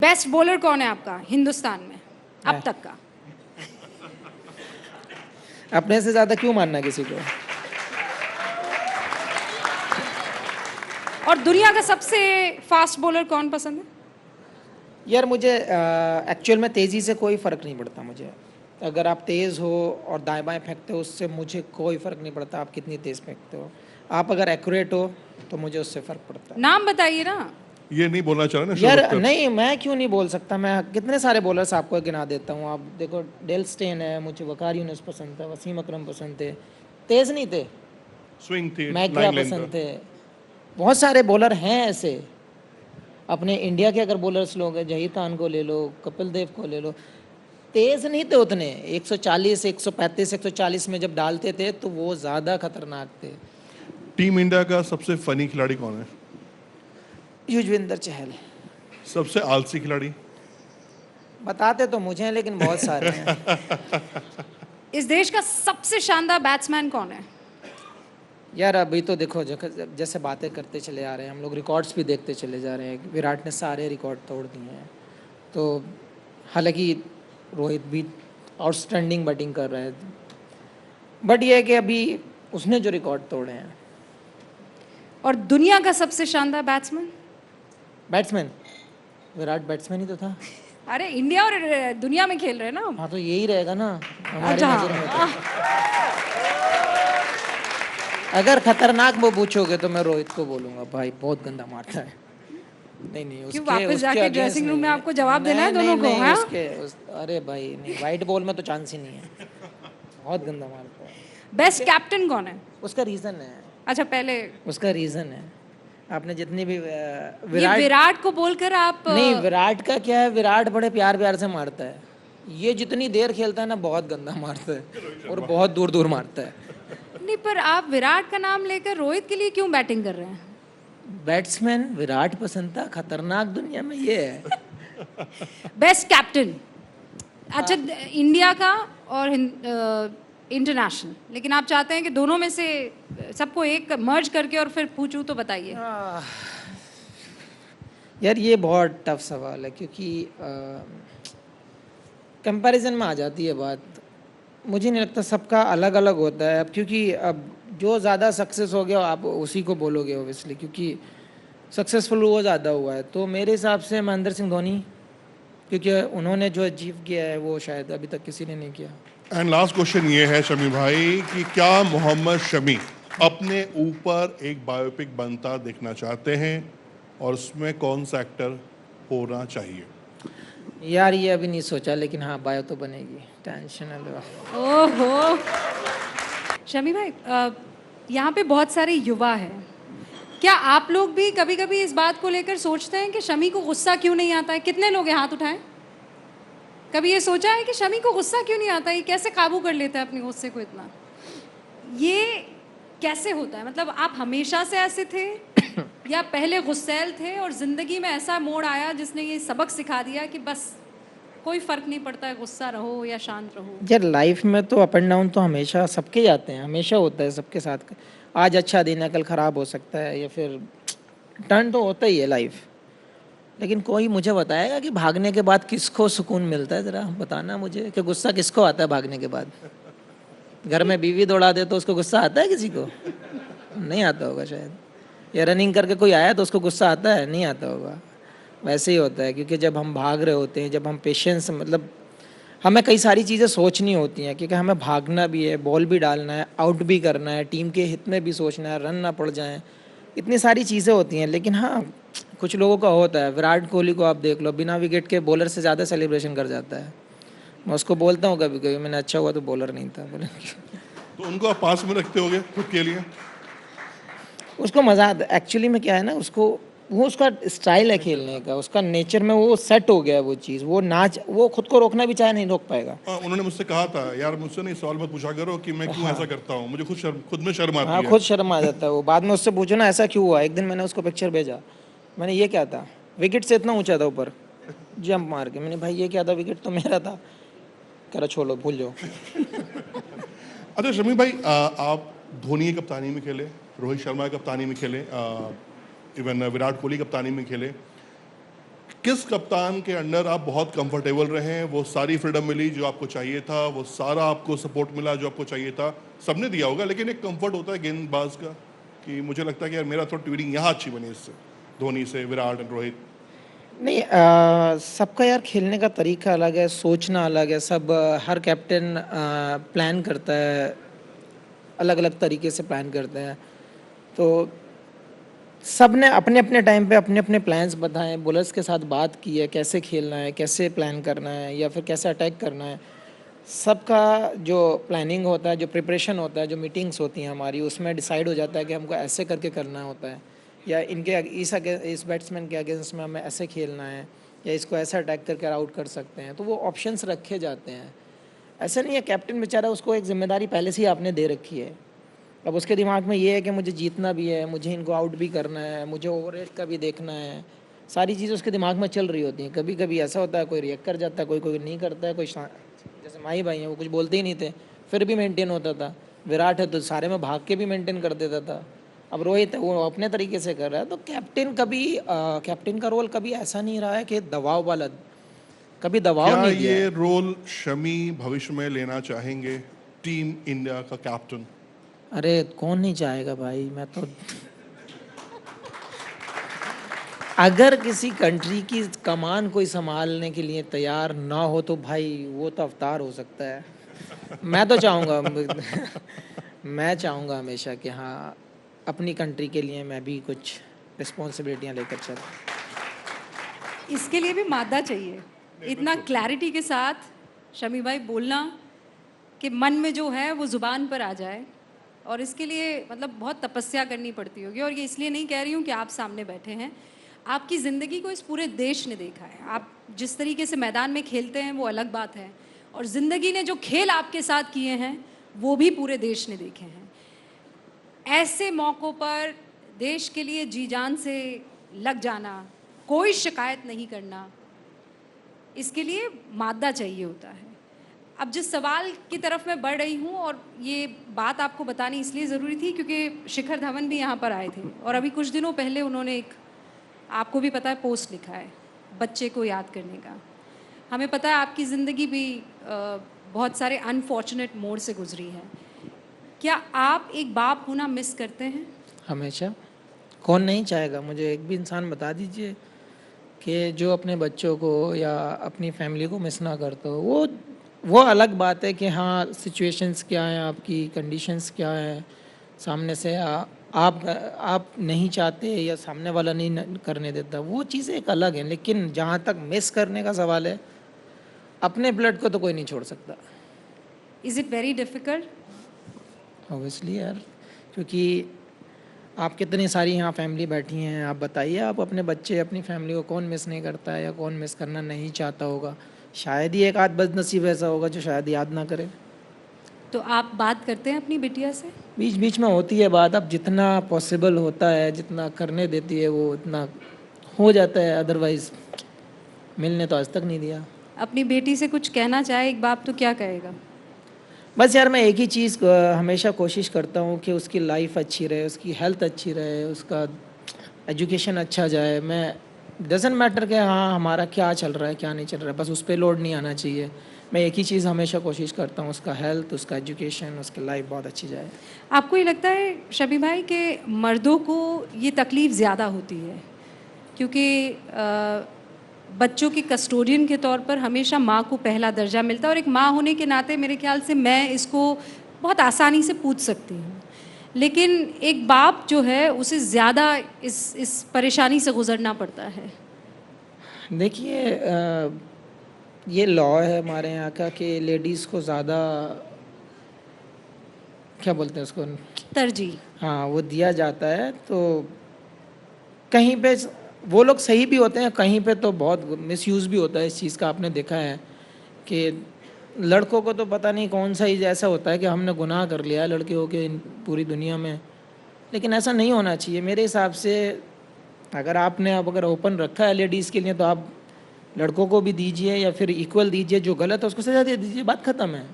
Best bowler कौन है आपका हिंदुस्तान में अब तक का? अपने से ज्यादा क्यों मानना किसी को? और दुनिया का सबसे फास्ट बॉलर कौन पसंद है? यार मुझे एक्चुअल में तेज़ी से कोई फ़र्क नहीं पड़ता मुझे। अगर आप तेज़ हो और दाएं बाएं फेंकते हो उससे मुझे कोई फ़र्क नहीं पड़ता आप कितनी तेज़ फेंकते हो। आप अगर एक्यूरेट हो तो मुझे उससे फ़र्क पड़ता है। नाम बताइए ना। ये नहीं बोलना चाह रहा ना यार शुरू नहीं, मैं क्यों नहीं बोल सकता? मैं कितने सारे बॉलर्स आपको गिना देता हूँ। आप देखो, डेल स्टेन है, मुझे वकार यूनुस पसंद था, वसीम अकरम पसंद थे, तेज़ नहीं थे। स्विंग थी, मैक्रा लाइन लेंथ पसंद थे। बहुत सारे बॉलर हैं ऐसे। अपने इंडिया के अगर बॉलर्स लोग हैं, जहीर खान को ले लो, कपिल देव को ले लो, तेज़ नहीं थे उतने। 140, 135, 140 में जब डालते थे तो वो ज़्यादा खतरनाक थे। टीम इंडिया का सबसे फनी खिलाड़ी कौन है? युजवेंद्र चहल। सबसे आलसी खिलाड़ी? बताते तो मुझे हैं लेकिन बहुत सारे हैं। इस देश का सबसे शानदार बैट्समैन कौन है? यार अभी तो देखो, जैसे बातें करते चले आ रहे हैं हम लोग, रिकॉर्ड्स भी देखते चले जा रहे हैं। विराट ने सारे रिकॉर्ड तोड़ दिए हैं। तो हालांकि रोहित भी आउटस्टैंडिंग बैटिंग कर रहा है, बट ये है कि अभी उसने जो रिकॉर्ड तोड़े हैं। और दुनिया का सबसे शानदार बैट्समैन? बैट्समैन विराट बैट्समैन ही तो था। अरे इंडिया और दुनिया में खेल रहे हैं ना। हाँ तो यही रहेगा ना हमारी अच्छा, नज़र में तो। अगर खतरनाक वो पूछोगे तो मैं रोहित को बोलूंगा, भाई बहुत गंदा मारता है। नहीं क्यों वापस जाके ड्रेसिंग रूम में आपको जवाब देना है दोनों को? हाँ? अरे भाई नहीं, वाइट बॉल में तो चांस ही नहीं है। बहुत गंदा मारता है। बेस्ट कैप्टन कौन है? उसका रीजन है। अच्छा पहले उसका रीजन है। आपने जितनी भी ये विराट को बोलकर आप नहीं, विराट का क्या है, विराट बड़े प्यार प्यार से मारता है। ये जितनी देर खेलता है ना बहुत गंदा मारता है और बहुत दूर दूर मारता है। नहीं, पर आप विराट का नाम लेकर रोहित के लिए क्यों बैटिंग कर रहे हैं? बैट्समैन विराट पसंद था, खतरनाक दुनिया में ये है। Best captain? अच्छा इंडिया का और इंटरनेशनल, लेकिन आप चाहते हैं कि दोनों में से सबको एक मर्ज करके और फिर पूछूं तो बताइए। यार ये बहुत टफ सवाल है क्योंकि कंपैरिजन में आ जाती है बात। मुझे नहीं लगता, सबका अलग अलग होता है। अब क्योंकि अब जो ज़्यादा सक्सेस हो गया आप उसी को बोलोगे ओबियसली, क्योंकि सक्सेसफुल वो ज़्यादा हुआ है। तो मेरे हिसाब से महेंद्र सिंह धोनी, क्योंकि उन्होंने जो अचीव किया है वो शायद अभी तक किसी ने नहीं किया। एंड लास्ट क्वेश्चन ये है शमी भाई कि क्या मोहम्मद शमी अपने ऊपर एक बायोपिक बनता देखना चाहते हैं और उसमें कौन सा एक्टर होना चाहिए? यार ये अभी नहीं सोचा, लेकिन हाँ बायो तो बनेगी, टेंशन न लो। ओहो शमी भाई, यहाँ पे बहुत सारे युवा हैं। क्या आप लोग भी कभी कभी इस बात को लेकर सोचते हैं कि शमी को गुस्सा क्यों नहीं आता है? कितने लोग हैं, हाथ उठाएं। कभी ये सोचा है कि शमी को गुस्सा क्यों नहीं आता है? कैसे काबू कर लेता है अपने गुस्से को इतना? ये कैसे होता है? मतलब आप हमेशा से ऐसे थे या पहले गुस्सैल थे और ज़िंदगी में ऐसा मोड़ आया जिसने ये सबक सिखा दिया कि बस कोई फ़र्क नहीं पड़ता है, गुस्सा रहो या शांत रहो? यार लाइफ में तो अप एंड डाउन तो हमेशा सबके जाते हैं, हमेशा होता है सबके साथ। आज अच्छा दिन है, कल ख़राब हो सकता है, या फिर टर्न तो होता ही है लाइफ। लेकिन कोई मुझे बताएगा कि भागने के बाद किसको सुकून मिलता है? ज़रा बताना मुझे कि गुस्सा किसको आता है भागने के बाद? घर में बीवी दौड़ा दे तो उसको गुस्सा आता है किसी को? नहीं आता होगा शायद। या रनिंग करके कोई आया तो उसको गुस्सा आता है? नहीं आता होगा। वैसे ही होता है, क्योंकि जब हम भाग रहे होते हैं, जब हम पेशेंस, मतलब हमें कई सारी चीज़ें सोचनी होती हैं, क्योंकि हमें भागना भी है, बॉल भी डालना है, आउट भी करना है, टीम के हित में भी सोचना है, रन ना पड़ जाएं, इतनी सारी चीज़ें होती हैं। लेकिन हाँ कुछ लोगों का होता है। विराट कोहली को आप देख लो, बिना विकेट के बॉलर से ज़्यादा सेलिब्रेशन कर जाता है। मैं उसको बोलता हूँ कभी कभी, मैंने अच्छा हुआ तो बॉलर नहीं था। बोले तो उनको आप पास में रखते होगे खुद के लिए? उसको मज़ा आता है। एक्चुअली में क्या है ना, उसको वो उसका स्टाइल है खेलने का, उसका नेचर में वो सेट हो गया है वो चीज़। वो नाच, वो खुद को रोकना भी चाहे नहीं रोक पाएगा। उन्होंने मुझसे कहा था, यार मुझसे नहीं सवाल मत पूछा करो कि मैं क्यों ऐसा करता हूँ, मुझे खुद में शर्म आती हाँ है। खुद शर्म आ जाता है वो। बाद में उससे पूछो ना ऐसा क्यों हुआ। एक दिन मैंने उसको पिक्चर भेजा, मैंने ये क्या था, विकेट से इतना ऊंचा था ऊपर जंप मार के। मैंने भाई ये क्या था, विकेट तो मेरा था। कह रहा छोड़ो भूल जाओ। अच्छा शमी भाई, आप धोनी की कप्तानी में खेले, रोहित शर्मा की कप्तानी में खेले, इवन विराट कोहली कप्तानी में खेले। किस कप्तान के अंडर आप बहुत कंफर्टेबल रहे हैं, वो सारी फ्रीडम मिली जो आपको चाहिए था, वो सारा आपको सपोर्ट मिला जो आपको चाहिए था? सबने दिया होगा, लेकिन एक कंफर्ट होता है गेंदबाज का कि मुझे लगता है कि यार मेरा थोड़ा ट्वीडिंग यहाँ अच्छी बनी इससे, धोनी से, विराट एंड रोहित। नहीं, सबका यार खेलने का तरीका अलग है, सोचना अलग है। सब हर कैप्टन प्लान करता है, अलग अलग तरीके से प्लान करते हैं। तो सब ने अपने अपने टाइम पे अपने अपने प्लान्स बताए, बॉलर्स के साथ बात की है कैसे खेलना है, कैसे प्लान करना है या फिर कैसे अटैक करना है। सबका जो प्लानिंग होता है, जो प्रिपरेशन होता है, जो मीटिंग्स होती हैं हमारी, उसमें डिसाइड हो जाता है कि हमको ऐसे करके करना होता है, या इस बैट्समैन के अगेंस्ट में हमें ऐसे खेलना है, या इसको ऐसा अटैक करके आउट कर सकते हैं। तो वो ऑप्शंस रखे जाते हैं। ऐसा नहीं है कैप्टन बेचारा, उसको एक जिम्मेदारी पहले से ही आपने दे रखी है। अब उसके दिमाग में ये है कि मुझे जीतना भी है, मुझे इनको आउट भी करना है, मुझे ओवररेट का भी देखना है। सारी चीज़ें उसके दिमाग में चल रही होती हैं। कभी कभी ऐसा होता है कोई रिएक्ट कर जाता है, कोई कोई नहीं करता है। जैसे माही भाई हैं, वो कुछ बोलते ही नहीं थे, फिर भी मेंटेन होता था। विराट है तो सारे में भाग के भी मेंटेन कर देता था। अब रोहित है, वो अपने तरीके से कर रहा है। तो कैप्टन का रोल कभी ऐसा नहीं रहा है कि दबाव वाला, कभी दबाव क्या नहीं दिया ये है। रोल शमी भविष्य में लेना चाहेंगे, टीम इंडिया का कैप्टन? अरे कौन नहीं चाहेगा भाई। मैं तो अगर किसी कंट्री की कमान कोई संभालने के लिए तैयार ना हो तो भाई वो तो अवतार हो सकता है। मैं तो चाहूँगा मैं चाहूँगा हमेशा कि हाँ, अपनी कंट्री के लिए मैं भी कुछ रिस्पॉन्सिबिलिटियाँ लेकर चलूँ। इसके लिए भी मादा चाहिए, इतना क्लैरिटी के साथ शमी भाई बोलना कि मन में जो है वो ज़ुबान पर आ जाए। और इसके लिए मतलब बहुत तपस्या करनी पड़ती होगी। और ये इसलिए नहीं कह रही हूँ कि आप सामने बैठे हैं, आपकी ज़िंदगी को इस पूरे देश ने देखा है। आप जिस तरीके से मैदान में खेलते हैं वो अलग बात है, और ज़िंदगी ने जो खेल आपके साथ किए हैं वो भी पूरे देश ने देखे हैं। ऐसे मौक़ों पर देश के लिए जी जान से लग जाना, कोई शिकायत नहीं करना, इसके लिए मादा चाहिए होता है। अब जिस सवाल की तरफ मैं बढ़ रही हूँ, और ये बात आपको बतानी इसलिए ज़रूरी थी क्योंकि शिखर धवन भी यहाँ पर आए थे, और अभी कुछ दिनों पहले उन्होंने एक, आपको भी पता है, पोस्ट लिखा है बच्चे को याद करने का। हमें पता है आपकी ज़िंदगी भी बहुत सारे अनफॉर्चुनेट मोड़ से गुजरी है। क्या आप एक बाप होना मिस करते हैं? हमेशा। कौन नहीं चाहेगा। मुझे एक भी इंसान बता दीजिए कि जो अपने बच्चों को या अपनी फैमिली को मिस ना करता हो। वो अलग बात है कि हाँ, सिचुएशंस क्या हैं, आपकी कंडीशंस क्या हैं, सामने से आप नहीं चाहते या सामने वाला नहीं करने देता, वो चीज़ें एक अलग हैं। लेकिन जहाँ तक मिस करने का सवाल है, अपने ब्लड को तो कोई नहीं छोड़ सकता। Is it very difficult? Obviously यार, क्योंकि आप कितनी सारी यहाँ फैमिली बैठी हैं। आप बताइए, आप अपने बच्चे, अपनी फैमिली को कौन मिस नहीं करता है या कौन मिस करना नहीं चाहता होगा? शायद ही एक आध बदनसीब ऐसा होगा जो शायद याद ना करे। तो आप बात करते हैं अपनी बिटिया से? बीच बीच में होती है बात। अब जितना पॉसिबल होता है, जितना करने देती है वो उतना हो जाता है। अदरवाइज मिलने तो आज तक नहीं दिया। अपनी बेटी से कुछ कहना चाहे एक बाप तो क्या कहेगा? बस यार, मैं एक ही चीज़ हमेशा कोशिश करता हूँ कि उसकी लाइफ अच्छी रहे, उसकी हेल्थ अच्छी रहे, उसका एजुकेशन अच्छा जाए। मैं डजेंट मैटर कि हाँ हमारा क्या चल रहा है क्या नहीं चल रहा है, बस उस पर लोड नहीं आना चाहिए। मैं एक ही चीज़ हमेशा कोशिश करता हूँ, उसका हेल्थ, उसका एजुकेशन, उसकी लाइफ बहुत अच्छी जाए। आपको ये लगता है शबी भाई कि मर्दों को ये तकलीफ़ ज़्यादा होती है क्योंकि बच्चों की कस्टोडियन के तौर पर हमेशा माँ को पहला दर्जा मिलता है, और एक माँ होने के नाते मेरे ख्याल से मैं इसको बहुत आसानी से पूछ सकती हूँ, लेकिन एक बाप जो है उसे ज़्यादा इस परेशानी से गुज़रना पड़ता है? देखिए, ये लॉ है हमारे यहाँ का कि लेडीज़ को ज़्यादा, क्या बोलते हैं उसको, तरजीह। हाँ वो दिया जाता है। तो कहीं पे वो लोग सही भी होते हैं, कहीं पे तो बहुत मिसयूज़ भी होता है इस चीज़ का। आपने देखा है कि लड़कों को तो पता नहीं कौन सा ही ऐसा होता है कि हमने गुनाह कर लिया है लड़के हो के पूरी दुनिया में, लेकिन ऐसा नहीं होना चाहिए मेरे हिसाब से। अगर ओपन रखा है लेडीज़ के लिए तो आप लड़कों को भी दीजिए या फिर इक्वल दीजिए। जो गलत है उसको सजा दे दीजिए, बात ख़त्म है।